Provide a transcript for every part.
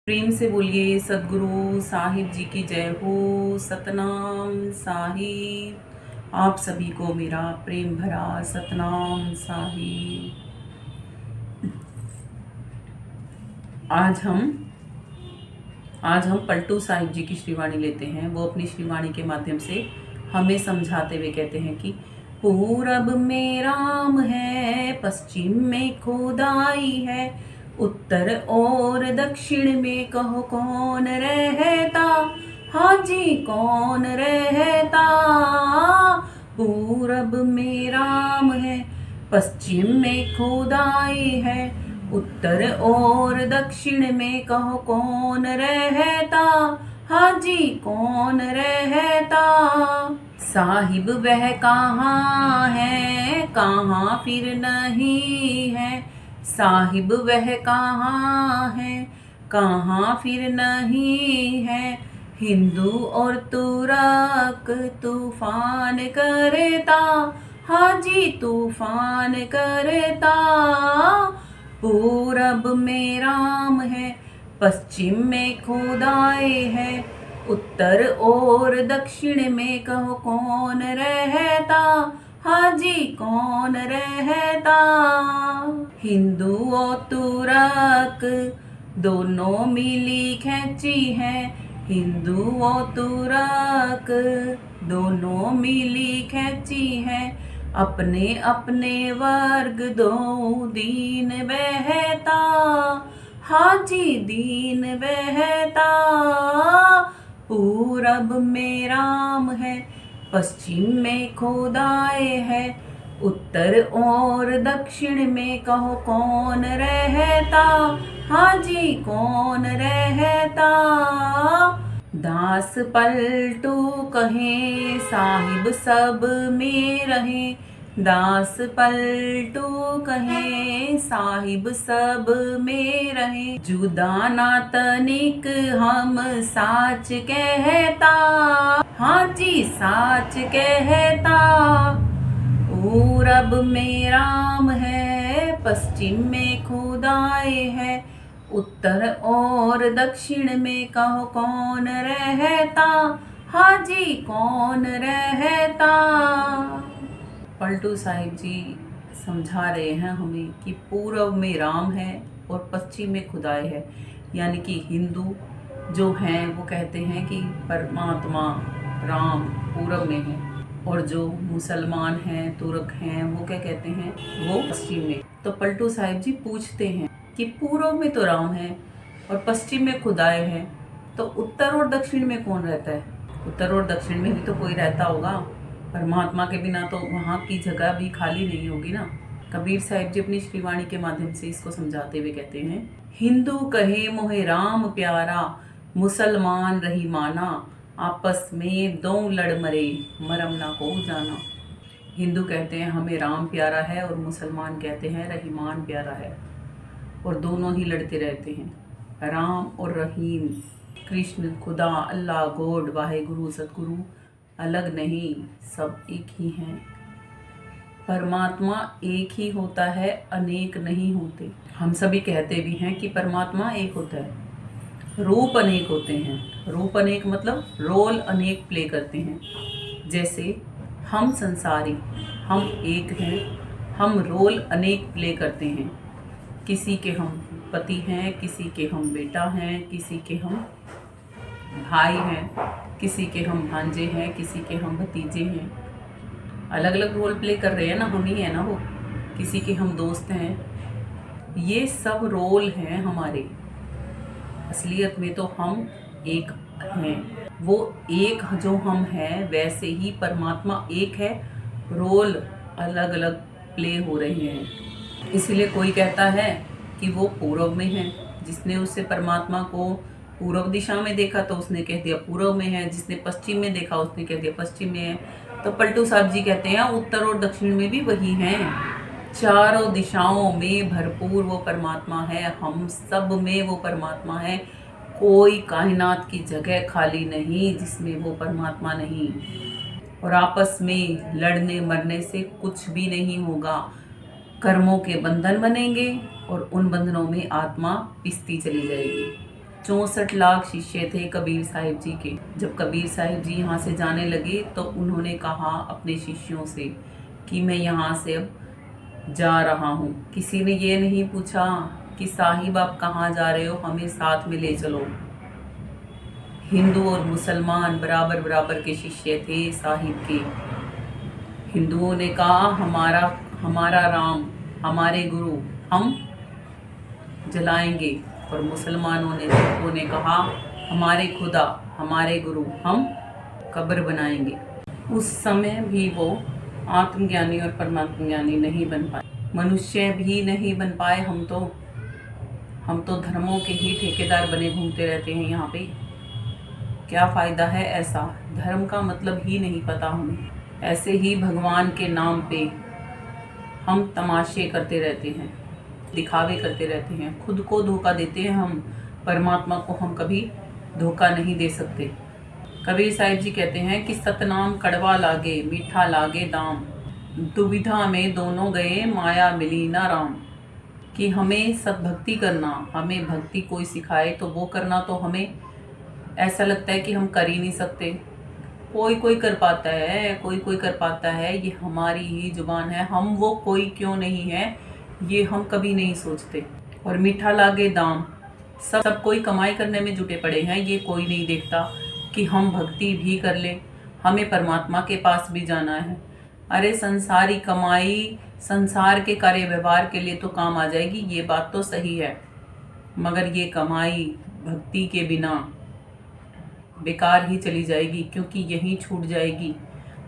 प्रेम से बोलिए सदगुरु साहिब जी की जय हो। सतनाम साहिब। आप सभी को मेरा प्रेम भरा सतनाम साहिब। आज हम पलटू साहिब जी की श्रीवाणी लेते हैं। वो अपनी श्रीवाणी के माध्यम से हमें समझाते हुए कहते हैं कि पूरब में राम है, पश्चिम में खुदाई है, उत्तर और दक्षिण में कहो कौन रहता, हाजी कौन रहता। पूरब में राम है, पश्चिम में खुदाई है, उत्तर और दक्षिण में कहो कौन रहता, हाजी कौन रहता। साहिब वह कहाँ है, कहाँ फिर नहीं है, साहिब वह कहाँ है, कहाँ फिर नहीं है। हिंदू और तुरक तूफान करता, हाजी तूफान करता। पूरब में राम है, पश्चिम में खुदाई है, उत्तर और दक्षिण में कहो कौन रहता, हाजी कौन रहता। हिंदू और तुरक दोनों मिली खैची है, हिंदू और तुरक दोनों मिली खैची है। अपने अपने वर्ग दो दीन बहता, हाजी दीन बहता। पूरब में राम है, पश्चिम में खुदाई है, उत्तर और दक्षिण में कहो कौन रहता, हाजी कौन रहता। दास पलटू कहे साहिब सब में रहे, दास पलटू कहे साहिब सब में रहे। जुदा ना तनिक हम साच कहता, हाजी साच कहता। पूरब में राम है, पश्चिम में खुदाई है, उत्तर और दक्षिण में कहो कौन रहता, हाजी कौन रहता। पलटू साहिब जी समझा रहे हैं हमें कि पूर्व में राम है और पश्चिम में खुदाई है। यानी कि हिंदू जो हैं वो कहते हैं कि परमात्मा राम पूरब में है, और जो मुसलमान हैं तुर्क हैं वो क्या कहते हैं, वो पश्चिम में। तो पलटू साहिब जी पूछते हैं कि पूर्व में तो राम है और पश्चिम में खुदाई है, तो उत्तर और दक्षिण में कौन रहता है। उत्तर और दक्षिण में भी तो कोई रहता होगा, परमात्मा के बिना तो वहाँ की जगह भी खाली नहीं होगी ना। कबीर साहिब जी अपनी श्रीवाणी के माध्यम से इसको समझाते हुए कहते हैं, हिंदू कहे मोहे राम प्यारा, मुसलमान रही माना, आपस में दो लड़ मरे, मरम ना को जाना। हिंदू कहते हैं हमें राम प्यारा है और मुसलमान कहते हैं रहीमान प्यारा है, और दोनों ही लड़ते रहते हैं। राम और रहीम, कृष्ण, खुदा, अल्लाह, गॉड, वाहेगुरु, सतगुरु अलग नहीं, सब एक ही हैं। परमात्मा एक ही होता है, अनेक नहीं होते। हम सभी कहते भी हैं कि परमात्मा एक होता है, रूप अनेक होते हैं। रूप अनेक मतलब रोल अनेक प्ले करते हैं। जैसे हम संसारी, हम एक हैं, हम रोल अनेक प्ले करते हैं। किसी के हम पति हैं, किसी के हम बेटा हैं, किसी के हम भाई हैं, किसी के हम भांजे हैं, किसी के हम भतीजे हैं। अलग अलग रोल प्ले कर रहे हैं ना, हम ही है ना वो। किसी के हम दोस्त हैं। ये सब रोल हैं हमारे। असलियत में तो हम एक हैं। वो एक जो हम हैं वैसे ही परमात्मा एक है, रोल अलग अलग प्ले हो रहे हैं। इसलिए कोई कहता है कि वो पूर्व में है, जिसने उससे परमात्मा को पूर्व दिशा में देखा तो उसने कह दिया पूर्व में है, जिसने पश्चिम में देखा उसने कह दिया पश्चिम में है। तो पलटू साहब जी कहते हैं उत्तर और दक्षिण में भी वही हैं, चारों दिशाओं में भरपूर वो परमात्मा है, हम सब में वो परमात्मा है। कोई कायनात की जगह खाली नहीं जिसमें वो परमात्मा नहीं। और आपस में लड़ने मरने से कुछ भी नहीं होगा। कर्मों के बंधन बनेंगे और उन बंधनों में आत्मा पिसती चली जाएगी। 64 लाख शिष्य थे कबीर साहिब जी के। जब कबीर साहिब जी यहाँ से जाने लगे तो उन्होंने कहा अपने शिष्यों से कि मैं यहाँ से अब जा रहा हूँ। किसी ने ये नहीं पूछा कि साहिब आप कहाँ जा रहे हो, हमें साथ में ले चलो। हिंदू और मुसलमान बराबर बराबर के शिष्य थे साहिब के। हिंदुओं ने कहा हमारा राम, हमारे गुरु हम जलाएंगे, और मुसलमानों ने कहा हमारे खुदा, हमारे गुरु हम कब्र बनाएंगे। उस समय भी वो आत्मज्ञानी और परमात्म ज्ञानी नहीं बन पाए, मनुष्य भी नहीं बन पाए। हम तो धर्मों के ही ठेकेदार बने घूमते रहते हैं यहाँ पे। क्या फ़ायदा है ऐसा? धर्म का मतलब ही नहीं पता हमें। ऐसे ही भगवान के नाम पे हम तमाशे करते रहते हैं, दिखावे करते रहते हैं, खुद को धोखा देते हैं हम। परमात्मा को हम कभी धोखा नहीं दे सकते। कबीर साहिब जी कहते हैं कि सतनाम कड़वा लागे, मीठा लागे दाम, दुविधा में दोनों गए, माया मिली ना राम। कि हमें सद्भक्ति करना, हमें भक्ति कोई सिखाए तो वो करना, तो हमें ऐसा लगता है कि हम कर ही नहीं सकते। कोई कर पाता है, कोई कर पाता है, ये हमारी ही जुबान है। हम वो कोई क्यों नहीं है, ये हम कभी नहीं सोचते। और मीठा लागे दाम, सब कोई कमाई करने में जुटे पड़े हैं, ये कोई नहीं देखता कि हम भक्ति भी कर लें, हमें परमात्मा के पास भी जाना है। अरे संसारी कमाई संसार के कार्य व्यवहार के लिए तो काम आ जाएगी, ये बात तो सही है, मगर ये कमाई भक्ति के बिना बेकार ही चली जाएगी, क्योंकि यहीं छूट जाएगी।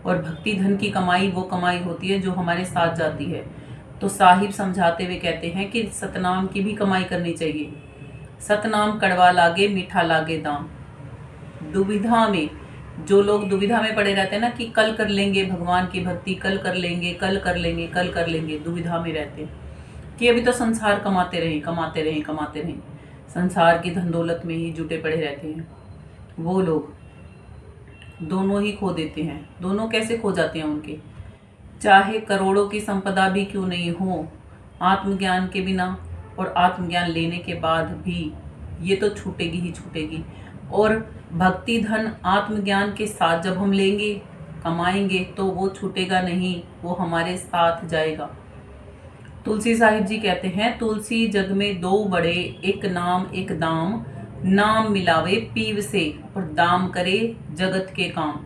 और भक्ति धन की कमाई वो कमाई होती है जो हमारे साथ जाती है। तो साहिब समझाते हुए कहते हैं कि सतनाम की भी कमाई करनी चाहिए। सतनाम कड़वा लागे, मीठा लागे दाम। दुविधा में, जो लोग दुविधा में पड़े रहते हैं ना कि कल कर लेंगे भगवान की भक्ति, कल कर लेंगे, कल कर लेंगे, कल कर लेंगे, दुविधा में रहते हैं कि अभी तो संसार कमाते रहें, संसार की धन दौलत में ही जुटे पड़े रहते हैं। वो लोग दोनों ही खो देते हैं। दोनों कैसे खो जाते हैं उनके? चाहे करोड़ों की संपदा भी क्यों नहीं हो, आत्मज्ञान के बिना और आत्मज्ञान लेने के बाद भी ये तो छूटेगी ही छूटेगी। और भक्ति धन आत्मज्ञान के साथ जब हम लेंगे, कमाएंगे, तो वो छूटेगा नहीं, वो हमारे साथ जाएगा। तुलसी साहिब जी कहते हैं, तुलसी जग में दो बड़े, एक नाम एक दाम, नाम मिलावे पीव से और दाम करे जगत के काम।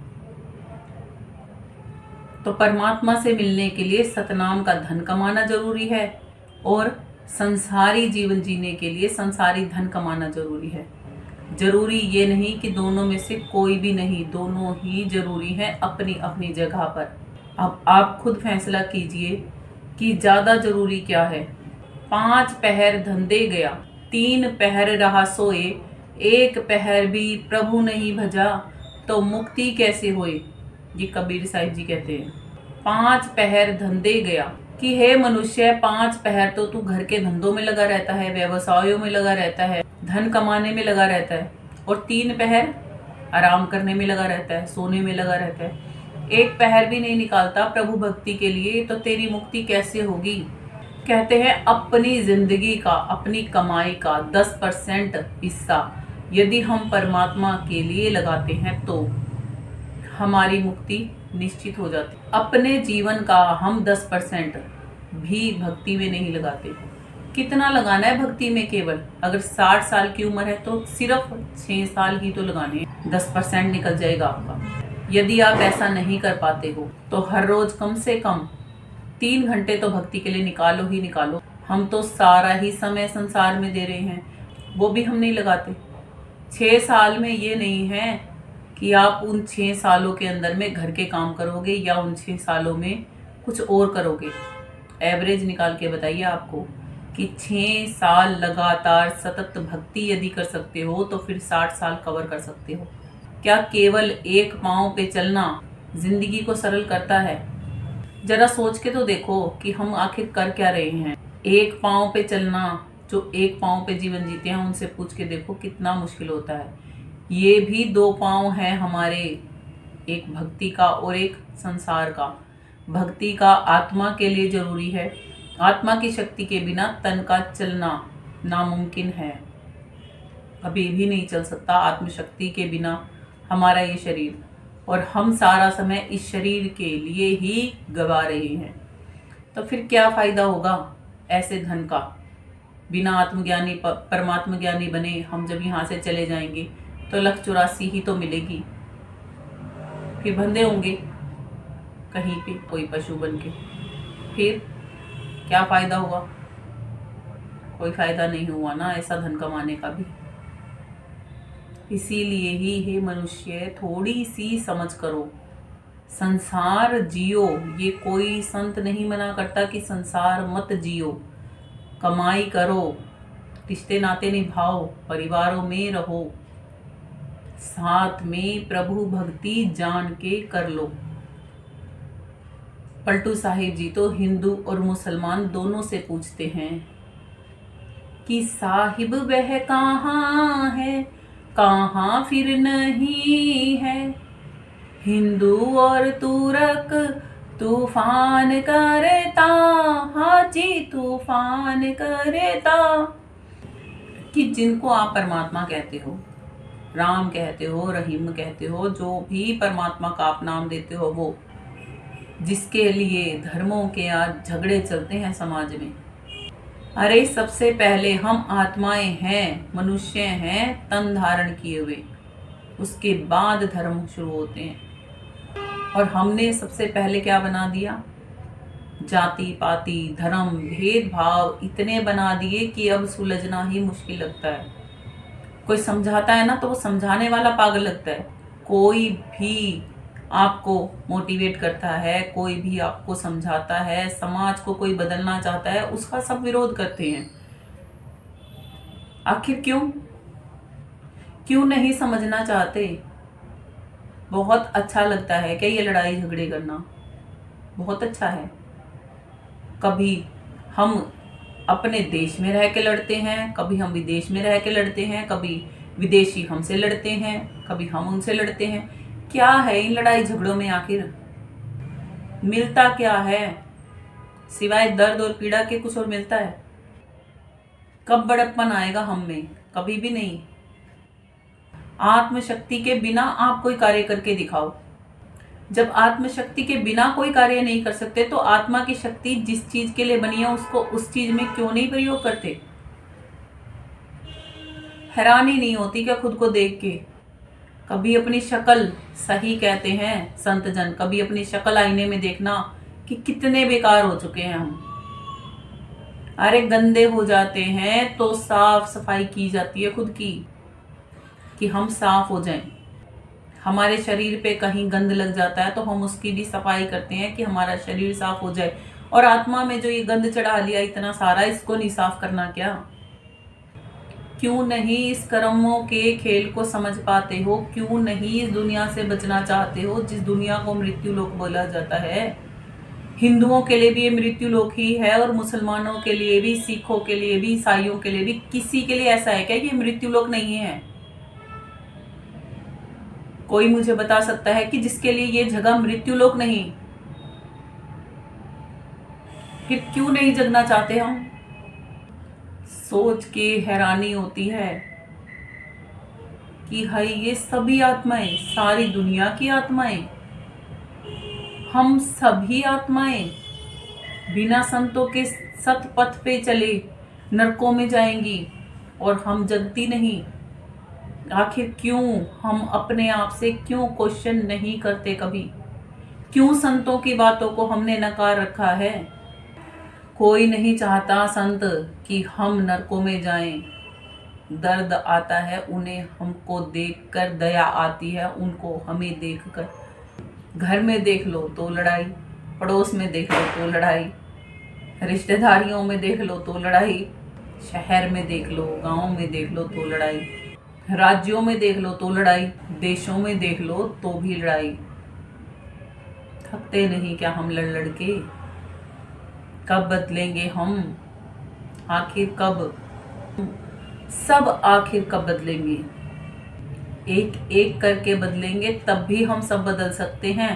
तो परमात्मा से मिलने के लिए सतनाम का धन कमाना जरूरी है, और संसारी जीवन जीने के लिए संसारी धन कमाना जरूरी है। जरूरी ये नहीं कि दोनों में से कोई भी नहीं, दोनों ही जरूरी है अपनी अपनी जगह पर। अब आप खुद फैसला कीजिए कि ज्यादा जरूरी क्या है। 5 पहर धंधे गया, 3 पहर रहा सोए, 1 पहर भी प्रभु नहीं भजा, तो मुक्ति कैसे होए। ये कबीर साहिब जी कहते हैं। 5 पहर धंधे गया कि हे मनुष्य, 5 पहर तो तू घर के धंधों में लगा रहता है, व्यवसायों में लगा रहता है, धन कमाने में लगा रहता है, और 3 पहर आराम करने में लगा रहता है, सोने में लगा रहता है। 1 पहर भी नहीं निकालता प्रभु भक्ति के लिए, तो तेरी मुक्ति कैसे होगी। कहते हैं अपनी जिंदगी का, अपनी कमाई का 10% हिस्सा यदि हम परमात्मा के लिए लगाते हैं तो हमारी मुक्ति निश्चित हो जाती। अपने जीवन का हम 10% भी भक्ति में नहीं लगाते। कितना लगाना है भक्ति में? केवल अगर 60 साल की उम्र है तो सिर्फ 6 साल ही तो लगाने हैं, 10% निकल जाएगा आपका। यदि आप ऐसा नहीं कर पाते हो तो हर रोज कम से कम 3 घंटे तो भक्ति के लिए निकालो ही निकालो। हम तो सारा ही समय संसार में दे रहे हैं, वो भी हम नहीं लगाते। 6 साल में ये नहीं है कि आप उन 6 सालों के अंदर में घर के काम करोगे या उन 6 सालों में कुछ और करोगे। एवरेज निकाल के बताइए आपको कि 6 साल लगातार सतत भक्ति यदि कर सकते हो तो फिर 60 साल कवर कर सकते हो। क्या केवल एक पांव पे चलना जिंदगी को सरल करता है? जरा सोच के तो देखो कि हम आखिर कर क्या रहे हैं। एक पांव पे चलना, जो एक पांव पे जीवन जीते हैं उनसे पूछ के देखो कितना मुश्किल होता है। ये भी 2 पांव हैं हमारे, एक भक्ति का और एक संसार का। भक्ति का आत्मा के लिए जरूरी है, आत्मा की शक्ति के बिना तन का चलना नामुमकिन है। अभी भी नहीं चल सकता आत्मशक्ति के बिना हमारा ये शरीर, और हम सारा समय इस शरीर के लिए ही गवा रहे हैं। तो फिर क्या फायदा होगा ऐसे धन का? बिना आत्मज्ञानी परमात्म ज्ञानी बने हम जब यहाँ से चले जाएंगे तो 1,84 ही तो मिलेगी, फिर बंधे होंगे कहीं पे कोई पशु बन के, फिर क्या फायदा होगा? कोई फायदा नहीं हुआ ना ऐसा धन कमाने का भी। इसीलिए ही हे मनुष्य, थोड़ी सी समझ करो, संसार जियो। ये कोई संत नहीं मना करता कि संसार मत जियो, कमाई करो, रिश्ते नाते निभाओ, परिवारों में रहो, साथ में प्रभु भक्ति जान के कर लो। पलटू साहिब जी तो हिंदू और मुसलमान दोनों से पूछते हैं कि साहिब वह कहाँ है, कहाँ फिर नहीं है, हिंदू और तुरक तूफान करता, हाजी तूफान करता। कि जिनको आप परमात्मा कहते हो, राम कहते हो, रहीम कहते हो, जो भी परमात्मा का आप नाम देते हो, वो जिसके लिए धर्मों के आज झगड़े चलते हैं समाज में। अरे सबसे पहले हम आत्माएं हैं, मनुष्य हैं तन धारण किए हुए, उसके बाद धर्म शुरू होते हैं। और हमने सबसे पहले क्या बना दिया? जाति पाति धर्म भेदभाव इतने बना दिए कि अब सुलझना ही मुश्किल लगता है। कोई समझाता है ना तो वो समझाने वाला पागल लगता है। कोई भी आपको मोटिवेट करता है, कोई भी आपको समझाता है, समाज को कोई बदलना चाहता है, उसका सब विरोध करते हैं। आखिर क्यों नहीं समझना चाहते? बहुत अच्छा लगता है क्या ये लड़ाई झगड़े करना? बहुत अच्छा है। कभी हम अपने देश में रह के लड़ते हैं, कभी हम विदेश में रह के लड़ते हैं, कभी विदेशी हमसे लड़ते हैं, कभी हम उनसे लड़ते हैं। क्या है इन लड़ाई झगड़ों में? आखिर मिलता क्या है? सिवाय दर्द और पीड़ा के कुछ और मिलता है? कब बड़प्पन आएगा हम में? कभी भी नहीं। आत्मशक्ति के बिना आप कोई कार्य करके दिखाओ। जब आत्मशक्ति के बिना कोई कार्य नहीं कर सकते तो आत्मा की शक्ति जिस चीज के लिए बनी है उसको उस चीज में क्यों नहीं प्रयोग करते? हैरानी नहीं होती क्या खुद को देख के? कभी अपनी शक्ल, सही कहते हैं संत जन, कभी अपनी शक्ल आईने में देखना कि कितने बेकार हो चुके हैं हम। अरे गंदे हो जाते हैं तो साफ सफाई की जाती है खुद की, कि हम साफ हो जाएं। हमारे शरीर पे कहीं गंद लग जाता है तो हम उसकी भी सफाई करते हैं कि हमारा शरीर साफ हो जाए। और आत्मा में जो ये गंद चढ़ा लिया इतना सारा, इसको नहीं साफ करना क्या? क्यों नहीं इस कर्मों के खेल को समझ पाते हो? क्यों नहीं इस दुनिया से बचना चाहते हो जिस दुनिया को मृत्यु लोक बोला जाता है? हिंदुओं के लिए भी ये मृत्यु लोक ही है, और मुसलमानों के लिए भी, सिखों के लिए भी, ईसाइयों के लिए भी। किसी के लिए ऐसा है क्या ये मृत्यु लोक नहीं है? कोई मुझे बता सकता है कि जिसके लिए ये जगह मृत्यु लोक नहीं? फिर क्यों नहीं जगना चाहते हम? सोच के हैरानी होती है कि हाय ये सभी आत्माएं, सारी दुनिया की आत्माएं, हम सभी आत्माएं बिना संतों के सत पथ पे चले नरकों में जाएंगी और हम जगती नहीं। आखिर क्यों? हम अपने आप से क्यों क्वेश्चन नहीं करते कभी? क्यों संतों की बातों को हमने नकार रखा है? कोई नहीं चाहता संत कि हम नरकों में जाएं। दर्द आता है उन्हें, हमको देखकर दया आती है उनको हमें देखकर। घर में देख लो तो लड़ाई, पड़ोस में देख लो तो लड़ाई, रिश्तेदारियों में देख लो तो लड़ाई, शहर में देख लो, गांव में देख लो तो लड़ाई, राज्यों में देख लो तो लड़ाई, देशों में देख लो तो भी लड़ाई। थकते नहीं क्या हम लड़ लड़ के? कब बदलेंगे हम? आखिर कब? सब आखिर कब बदलेंगे? एक एक करके बदलेंगे तब भी हम सब बदल सकते हैं।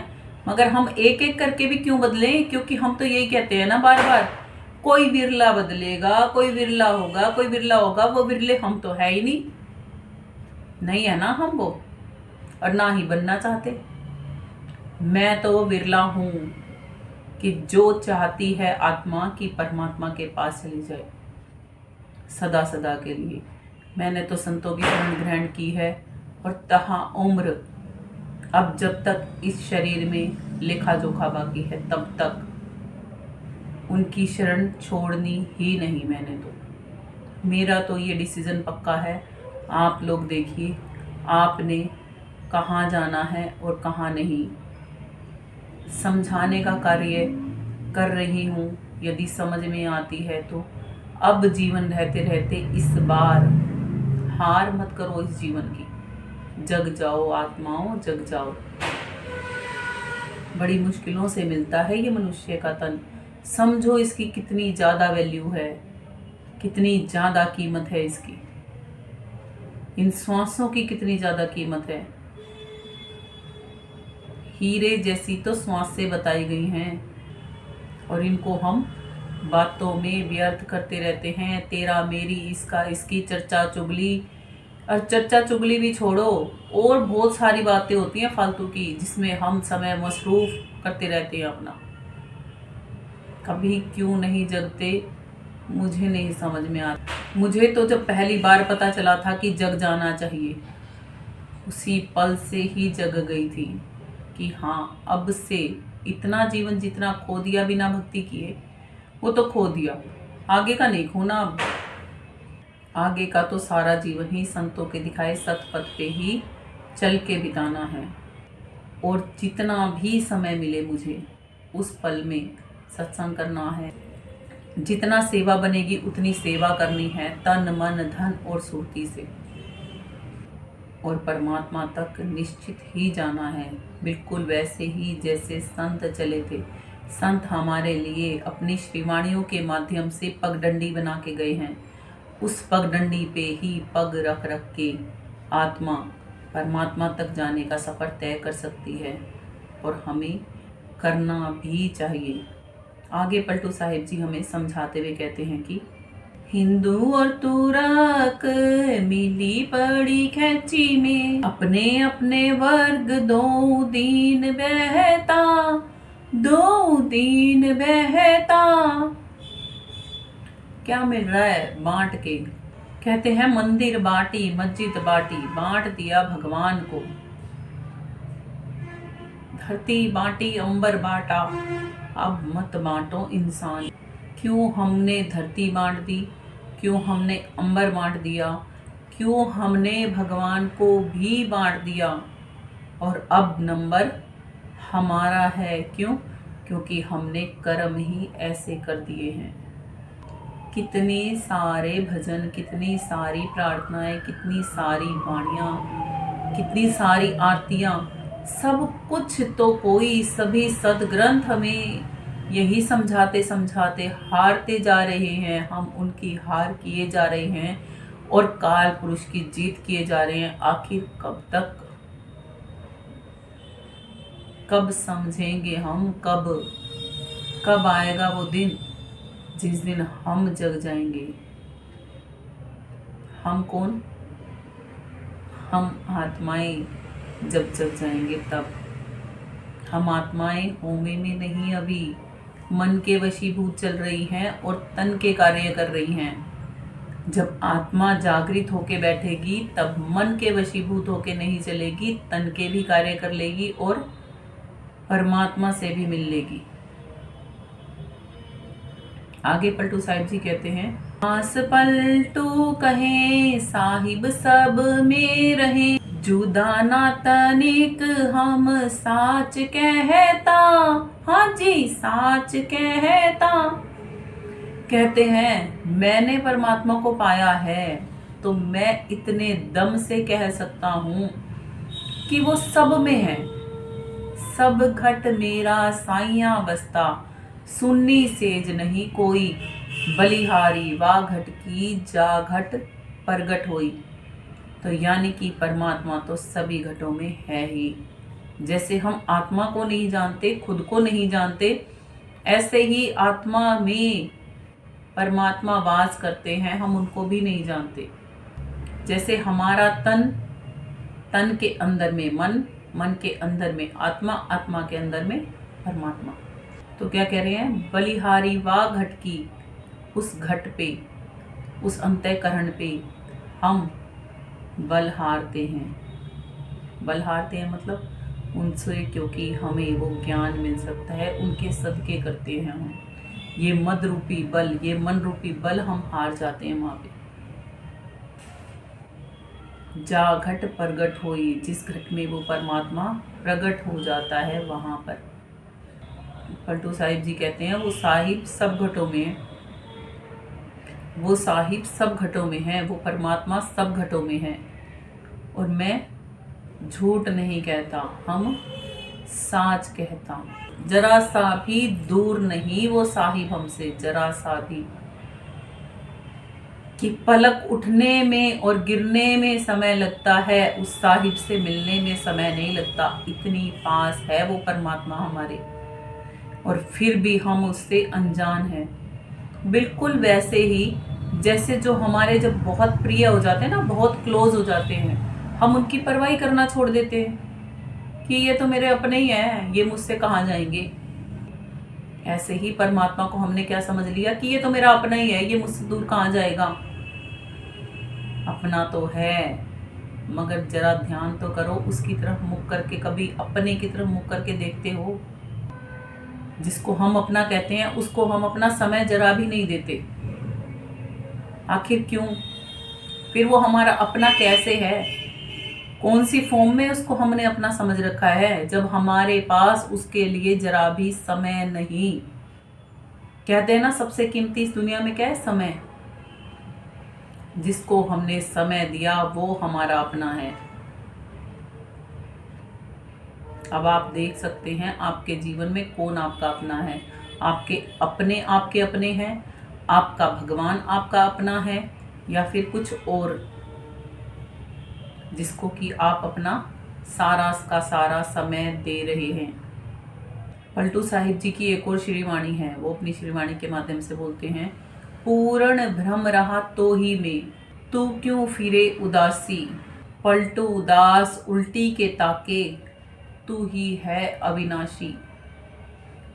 मगर हम एक एक करके भी क्यों बदलें? क्योंकि हम तो यही कहते हैं ना बार बार, कोई विरला बदलेगा, कोई विरला होगा, कोई विरला होगा। वो विरले हम तो है ही नहीं। नहीं है ना हम वो, और ना ही बनना चाहते। मैं तो विरला हूँ कि जो चाहती है आत्मा की परमात्मा के पास चली जाए सदा सदा के लिए। मैंने तो संतों की शरण ग्रहण की है और तहा उम्र, अब जब तक इस शरीर में लेखा जोखा बाकी है तब तक उनकी शरण छोड़नी ही नहीं। मैंने तो, मेरा तो ये डिसीजन पक्का है। आप लोग देखिए, आपने कहाँ जाना है और कहाँ नहीं। समझाने का कार्य कर रही हूँ, यदि समझ में आती है तो। अब जीवन रहते रहते इस बार हार मत करो इस जीवन की। जग जाओ आत्माओं, जग जाओ। बड़ी मुश्किलों से मिलता है ये मनुष्य का तन। समझो इसकी कितनी ज़्यादा वैल्यू है, कितनी ज़्यादा कीमत है इसकी। इन श्वासों की कितनी ज़्यादा कीमत है। हीरे जैसी तो श्वास से बताई गई हैं, और इनको हम बातों में व्यर्थ करते रहते हैं। तेरा मेरी इसका इसकी चर्चा चुगली। और चर्चा चुगली भी छोड़ो, और बहुत सारी बातें होती हैं फालतू की जिसमें हम समय मसरूफ करते रहते हैं अपना। कभी क्यों नहीं जगते मुझे नहीं समझ में आता। मुझे तो जब पहली बार पता चला था कि जग जाना चाहिए, उसी पल से ही जग गई थी कि हाँ, अब से इतना जीवन जितना खो दिया बिना भक्ति किए, वो तो खो दिया, आगे का नहीं खोना। अब आगे का तो सारा जीवन ही संतों के दिखाए सतपथ पे ही चल के बिताना है। और जितना भी समय मिले मुझे उस पल में सत्संग करना है। जितना सेवा बनेगी उतनी सेवा करनी है, तन मन धन और सुरती से। और परमात्मा तक निश्चित ही जाना है, बिल्कुल वैसे ही जैसे संत चले थे। संत हमारे लिए अपनी श्रीवाणियों के माध्यम से पगडंडी बना के गए हैं। उस पगडंडी पे ही पग रख रख के आत्मा परमात्मा तक जाने का सफ़र तय कर सकती है, और हमें करना भी चाहिए। आगे पलटू साहिब जी हमें समझाते हुए कहते हैं कि हिंदू और तुरक मिली पड़ी खेची में, अपने अपने वर्ग दो दीन बहता, दो दीन बहता। क्या मिल रहा है बांट के? कहते हैं मंदिर बाटी, मस्जिद बाटी, बांट दिया भगवान को। धरती बाटी, अंबर बाटा, अब मत बांटो इंसान। क्यों हमने धरती बांट दी, क्यों हमने अंबर बांट दिया, क्यों हमने भगवान को भी बांट दिया, और अब नंबर हमारा है। क्यों? क्योंकि हमने कर्म ही ऐसे कर दिए हैं। कितने सारे भजन, कितनी सारी प्रार्थनाएं, कितनी सारी वाणियाँ, कितनी सारी आरतियाँ, सब कुछ तो कोई सभी सदग्रंथ हमें यही समझाते समझाते हारते जा रहे हैं। हम उनकी हार किए जा रहे हैं और काल पुरुष की जीत किए जा रहे हैं। आखिर कब तक? कब समझेंगे हम? कब आएगा वो दिन जिस दिन हम जग जाएंगे? हम कौन? हम आत्माएं जब जग जाएंगे तब। हम आत्माएं होमे में नहीं, अभी मन के वशीभूत चल रही हैं और तन के कार्य कर रही हैं। जब आत्मा जागृत होके बैठेगी तब मन के वशीभूत होके नहीं चलेगी, तन के भी कार्य कर लेगी और परमात्मा से भी मिल लेगी। आगे पलटू साहिब जी कहते हैं, आस पलटू कहे साहिब सब में रहे, जुदा ना तनिक हम साच कहता। हाँ जी, साच कहता। कहते हैं मैंने परमात्मा को पाया है तो मैं इतने दम से कह सकता हूँ कि वो सब में है। सब घट मेरा साइया बसता, सुन्नी सेज नहीं कोई, बलिहारी वा घट की जा घट प्रगट होई। तो यानी कि परमात्मा तो सभी घटों में है ही। जैसे हम आत्मा को नहीं जानते, खुद को नहीं जानते, ऐसे ही आत्मा में परमात्मा वास करते हैं, हम उनको भी नहीं जानते। जैसे हमारा तन तन के अंदर में मन, मन के अंदर में आत्मा, आत्मा के अंदर में परमात्मा। तो क्या कह रहे हैं, बलिहारी वाह घट की, उस घट पे, उस अंतःकरण पे हम बल हारते हैं। बल हारते हैं मतलब उनसे, क्योंकि हमें वो ज्ञान मिल सकता है, उनके सदके करते हैं हम। ये मद रूपी बल, ये मन रूपी बल हम हार जाते हैं वहां पे। जा घट प्रगट होई, जिस घट में वो परमात्मा प्रगट हो जाता है वहां पर। पलटू साहिब जी कहते हैं वो साहिब सब घटों में है, वो साहिब सब घटों में है, वो परमात्मा सब घटों में है। और मैं झूठ नहीं कहता, हम साच कहता। जरा सा भी दूर नहीं वो साहिब हमसे, जरा सा भी, कि पलक उठने में और गिरने में समय लगता है, उस साहिब से मिलने में समय नहीं लगता। इतनी पास है वो परमात्मा हमारे, और फिर भी हम उससे अनजान हैं। बिल्कुल वैसे ही जैसे जो हमारे जब बहुत प्रिय हो जाते हैं ना, बहुत क्लोज हो जाते हैं, हम उनकी परवाही करना छोड़ देते हैं कि ये तो मेरे अपने ही हैं, ये मुझसे कहाँ जाएंगे। ऐसे ही परमात्मा को हमने क्या समझ लिया कि ये तो मेरा अपना ही है, ये मुझसे दूर कहाँ जाएगा। अपना तो है, मगर जरा ध्यान तो करो, उसकी तरफ मुख करके कभी अपने की तरफ मुख करके देखते हो? जिसको हम अपना कहते हैं उसको हम अपना समय जरा भी नहीं देते। आखिर क्यों? फिर वो हमारा अपना कैसे है? कौन सी फॉर्म में उसको हमने अपना समझ रखा है, जब हमारे पास उसके लिए जरा भी समय नहीं। कहते हैं ना सबसे कीमती इस दुनिया में क्या है? समय। जिसको हमने समय दिया वो हमारा अपना है। अब आप देख सकते हैं आपके जीवन में कौन आपका अपना है। आपके अपने हैं, आपका भगवान आपका अपना है, या फिर कुछ और जिसको कि आप अपना सारा का सारा समय दे रहे हैं। पलटू साहिब जी की एक और श्रीवाणी है, वो अपनी श्रीवाणी के माध्यम से बोलते हैं, पूर्ण भ्रम रहा तो ही में, तू क्यों फिरे उदासी, पलटू उदास उल्टी के ताके, तू ही है अविनाशी।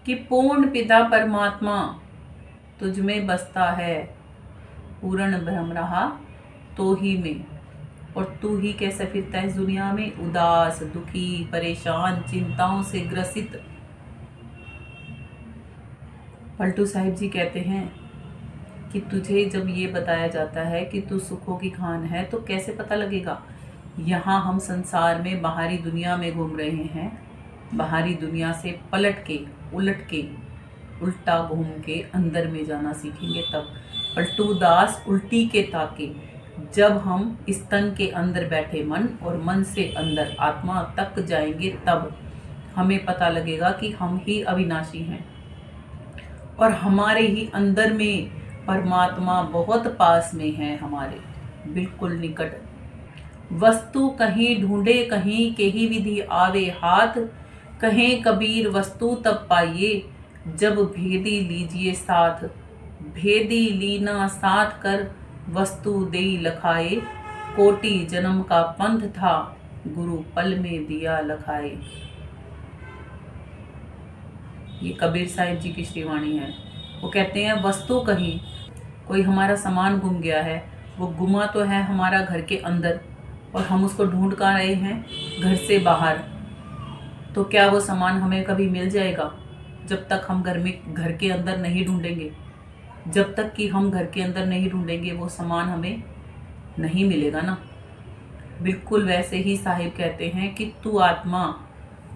कि पूर्ण पिता परमात्मा तुझ में बसता है, पूर्ण भ्रम रहा तो ही में, और तू ही कैसे फिरता है इस दुनिया में? उदास, दुखी, परेशान, चिंताओं से ग्रसित। पलटू साहिब जी कहते हैं कि तुझे जब ये बताया जाता है कि तू सुखों की खान है, तो कैसे पता लगेगा? यहाँ हम संसार में बाहरी दुनिया में घूम रहे हैं, बाहरी दुनिया से पलट के, उलट के, उल्टा घूम के अंदर में जाना सीखेंगे तब। पलटू दास उल्टी के ताके, जब हम इस तन के अंदर बैठे मन और मन से अंदर आत्मा तक जाएंगे, तब हमें पता लगेगा कि हम ही अविनाशी हैं और हमारे ही अंदर में परमात्मा बहुत पास में है, हमारे बिल्कुल निकट। वस्तु कहीं ढूंढे कहीं के ही विधि आवे हाथ, कहें कबीर वस्तु तब पाइए, जब भेदी लीजिए साथ। भेदी लीना साथ कर वस्तु देई लखाए, कोटि जन्म का पंथ था गुरु पल में दिया लखाए। ये कबीर साहिब जी की श्रीवाणी है। वो कहते हैं वस्तु कहीं, कोई हमारा सामान गुम गया है, वो गुमा तो है हमारा घर के अंदर और हम उसको ढूंढ कर रहे हैं घर से बाहर। तो क्या वो सामान हमें कभी मिल जाएगा? जब तक हम घर के अंदर नहीं ढूंढेंगे, जब तक कि हम घर के अंदर नहीं ढूंढेंगे वो सामान हमें नहीं मिलेगा ना। बिल्कुल वैसे ही साहिब कहते हैं कि तू आत्मा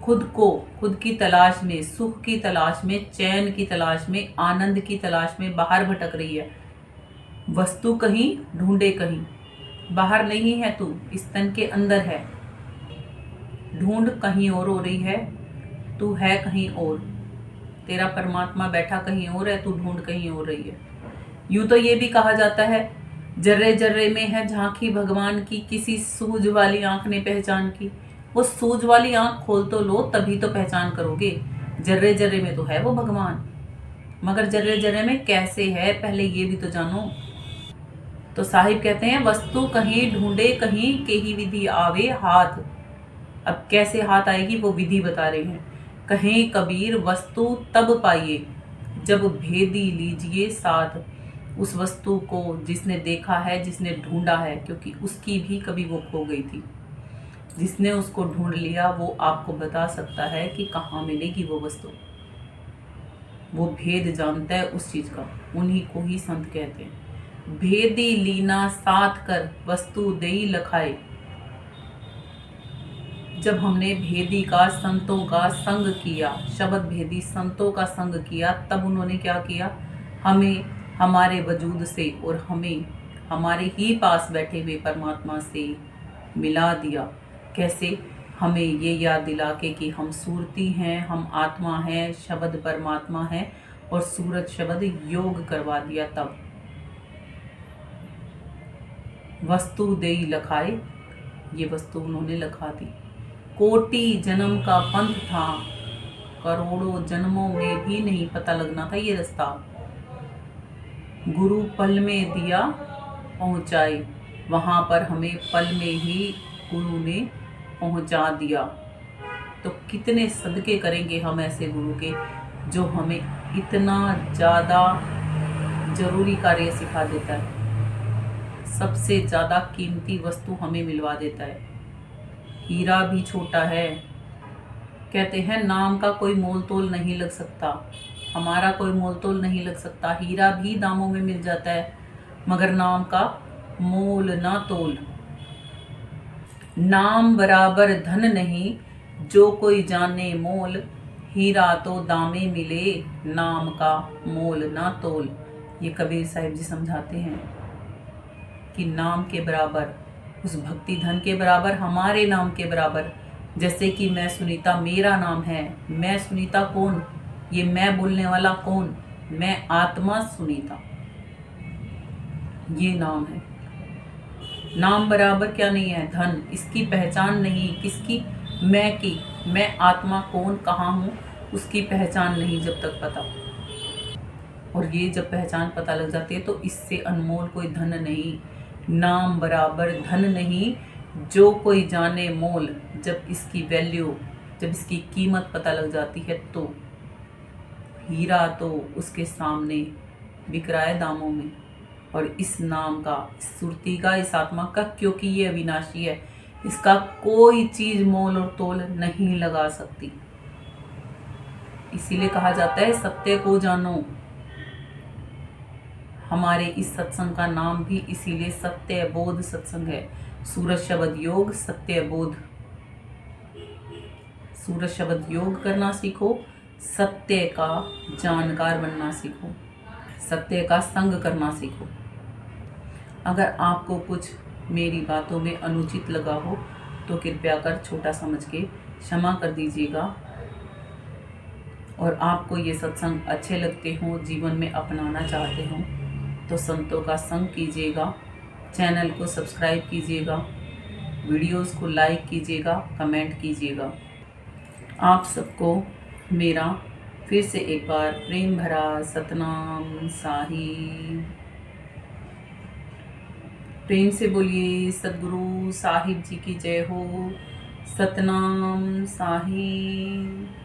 खुद की तलाश में, सुख की तलाश में, चैन की तलाश में, आनंद की तलाश में बाहर भटक रही है। वस्तु कहीं ढूंढे कहीं, बाहर नहीं है तू, इस तन के अंदर है। ढूंढ कहीं और हो रही है, तू है कहीं और। तेरा परमात्मा बैठा कहीं और है, तू ढूंढ कहीं और रही है। यूं तो ये भी कहा जाता है, जर्रे जर्रे में है झांकी भगवान की, किसी सूझ वाली आंख ने पहचान की। वो सूझ वाली आंख खोल तो लो, तभी तो पहचान करोगे। जर्रे जर्रे में तो है वो भगवान, मगर जर्रे जर्रे में कैसे है पहले ये भी तो जानो। तो साहिब कहते हैं वस्तु कहीं ढूंढे कहीं के ही विधि आवे हाथ। अब कैसे हाथ आएगी वो विधि बता रहे हैं। कहें कबीर वस्तु तब पाइए जब भेदी लीजिए साथ। उस वस्तु को जिसने देखा है, जिसने ढूंढा है, क्योंकि उसकी भी कभी वो खो गई थी, जिसने उसको ढूंढ लिया वो आपको बता सकता है कि कहाँ मिलेगी वो वस्तु। वो भेद जानता है उस चीज का, उन्हीं को ही संत कहते हैं। भेदी लीना साथ कर वस्तु देई लखाए। जब हमने भेदी का, संतों का संग किया, शब्द भेदी संतों का संग किया, तब उन्होंने क्या किया, हमें हमारे वजूद से और हमें हमारे ही पास बैठे हुए परमात्मा से मिला दिया। कैसे? हमें ये याद दिला के कि हम सूरती हैं, हम आत्मा हैं, शब्द परमात्मा है, और सूरत शब्द योग करवा दिया। तब वस्तु देई लखाए, ये वस्तु उन्होंने लखा दी। कोटि जन्म का पंथ था, करोड़ों जन्मों में भी नहीं पता लगना था ये रास्ता। गुरु पल में दिया पहुंचाए, वहां पर हमें पल में ही गुरु ने पहुंचा दिया। तो कितने सदके करेंगे हम ऐसे गुरु के, जो हमें इतना ज़्यादा जरूरी कार्य सिखा देता है, सबसे ज़्यादा कीमती वस्तु हमें मिलवा देता है। हीरा भी छोटा है, कहते हैं नाम का कोई मोल तोल नहीं लग सकता, हमारा कोई मोल तोल नहीं लग सकता। हीरा भी दामों में मिल जाता है, मगर नाम का मोल ना तोल। नाम बराबर धन नहीं, जो कोई जाने मोल। हीरा तो दामे मिले, नाम का मोल ना तोल। ये कबीर साहिब जी समझाते हैं कि नाम के बराबर, उस भक्ति धन के बराबर, हमारे नाम के बराबर। जैसे कि मैं सुनीता मेरा नाम है। मैं सुनीता कौन? ये मैं बोलने वाला कौन? मैं आत्मा सुनीता, ये नाम है। नाम बराबर क्या नहीं है? धन। इसकी पहचान नहीं, किसकी? मैं की। मैं आत्मा कौन, कहाँ हूँ, उसकी पहचान नहीं जब तक पता। और ये जब पहचान पता लग जाती है तो इससे अनमोल कोई धन नहीं। नाम बराबर धन नहीं, जो कोई जाने मोल। जब इसकी वैल्यू, जब इसकी कीमत पता लग जाती है तो हीरा तो उसके सामने बिक रहा है दामों में। और इस नाम का, इस सुरती का, इस आत्मा का, क्योंकि ये अविनाशी है, इसका कोई चीज मोल और तोल नहीं लगा सकती। इसीलिए कहा जाता है सत्य को जानो। हमारे इस सत्संग का नाम भी इसीलिए सत्य बोध सत्संग है। सूरज शब्द योग, सत्य बोध। सूरज शब्द योग करना सीखो, सत्य का जानकार बनना सीखो, सत्य का संग करना सीखो। अगर आपको कुछ मेरी बातों में अनुचित लगा हो तो कृपया कर छोटा समझ के क्षमा कर दीजिएगा। और आपको ये सत्संग अच्छे लगते हों, जीवन में अपनाना चाहते हों, तो संतों का संग कीजिएगा, चैनल को सब्सक्राइब कीजिएगा, वीडियोस को लाइक कीजिएगा, कमेंट कीजिएगा। आप सबको मेरा फिर से एक बार प्रेम भरा सतनाम साहिब। प्रेम से बोलिए सद्गुरु साहिब जी की जय हो। सतनाम साहिब।